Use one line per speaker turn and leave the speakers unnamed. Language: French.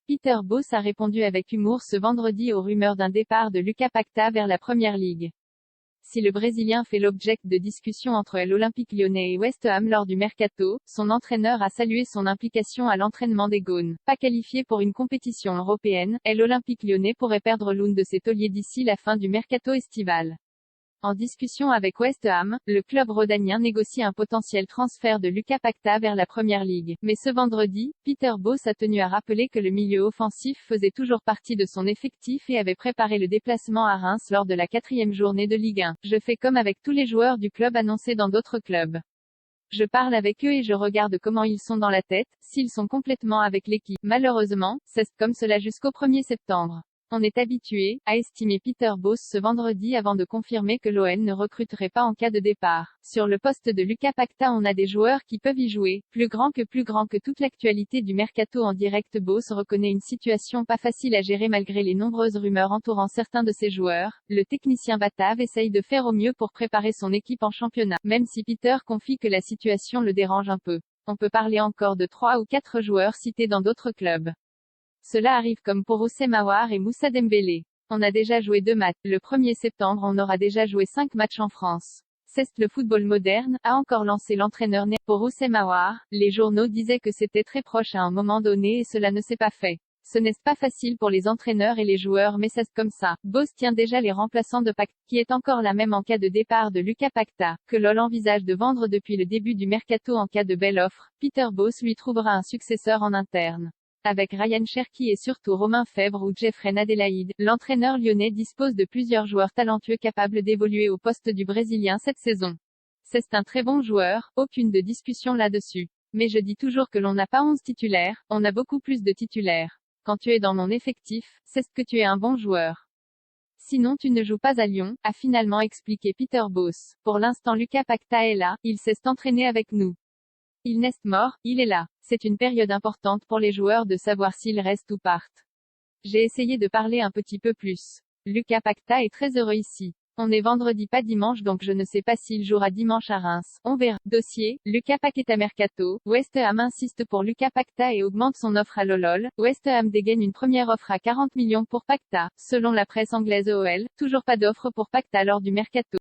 Peter Bosz a répondu avec humour ce vendredi aux rumeurs d'un départ de Lucas Paquetá vers la Premier League. Si le Brésilien fait l'objet de discussions entre l'Olympique lyonnais et West Ham lors du mercato, son entraîneur a salué son implication à l'entraînement des Gaunes. Pas qualifié pour une compétition européenne, l'Olympique lyonnais pourrait perdre l'un de ses tauliers d'ici la fin du mercato estival. En discussion avec West Ham, le club rhodanien négocie un potentiel transfert de Lucas Paquetá vers la Premier League. Mais ce vendredi, Peter Bosz a tenu à rappeler que le milieu offensif faisait toujours partie de son effectif et avait préparé le déplacement à Reims lors de la 4e journée de Ligue 1. Je fais comme avec tous les joueurs du club annoncés dans d'autres clubs. Je parle avec eux et je regarde comment ils sont dans la tête, s'ils sont complètement avec l'équipe. Malheureusement, c'est comme cela jusqu'au 1er septembre. On est habitué, a estimé Peter Bosz ce vendredi avant de confirmer que l'OL ne recruterait pas en cas de départ. Sur le poste de Lucas Paquetá on a des joueurs qui peuvent y jouer, plus grand que toute l'actualité du mercato en direct. Bosz reconnaît une situation pas facile à gérer malgré les nombreuses rumeurs entourant certains de ses joueurs. Le technicien batave essaye de faire au mieux pour préparer son équipe en championnat, même si Peter confie que la situation le dérange un peu. On peut parler encore de 3 ou 4 joueurs cités dans d'autres clubs. Cela arrive comme pour Houssem Aouar et Moussa Dembélé. On a déjà joué 2 matchs. Le 1er septembre on aura déjà joué 5 matchs en France. C'est le football moderne, a encore lancé l'entraîneur né. Pour Houssem Aouar, les journaux disaient que c'était très proche à un moment donné et cela ne s'est pas fait. Ce n'est pas facile pour les entraîneurs et les joueurs mais c'est comme ça. Bosz tient déjà les remplaçants de Paquetá, qui est encore la même en cas de départ de Lucas Paquetá, que l'OL envisage de vendre depuis le début du mercato en cas de belle offre. Peter Bosz lui trouvera un successeur en interne. Avec Ryan Cherki et surtout Romain Fèvre ou Jeffrey Adélaïde, l'entraîneur lyonnais dispose de plusieurs joueurs talentueux capables d'évoluer au poste du Brésilien cette saison. C'est un très bon joueur, aucune de discussion là-dessus. Mais je dis toujours que l'on n'a pas 11 titulaires, on a beaucoup plus de titulaires. Quand tu es dans mon effectif, c'est que tu es un bon joueur. Sinon tu ne joues pas à Lyon, a finalement expliqué Peter Bosz. Pour l'instant Lucas Paquetá est là, il s'est entraîné avec nous. Il n'est mort, il est là. C'est une période importante pour les joueurs de savoir s'ils restent ou partent. J'ai essayé de parler un petit peu plus. Lucas Paquetá est très heureux ici. On est vendredi pas dimanche donc je ne sais pas s'il jouera dimanche à Reims. On verra. Dossier, Lucas Paquetá mercato. West Ham insiste pour Lucas Paquetá et augmente son offre à l'OL. West Ham dégaine une première offre à 40 millions pour Paquetá. Selon la presse anglaise OL, toujours pas d'offre pour Paquetá lors du mercato.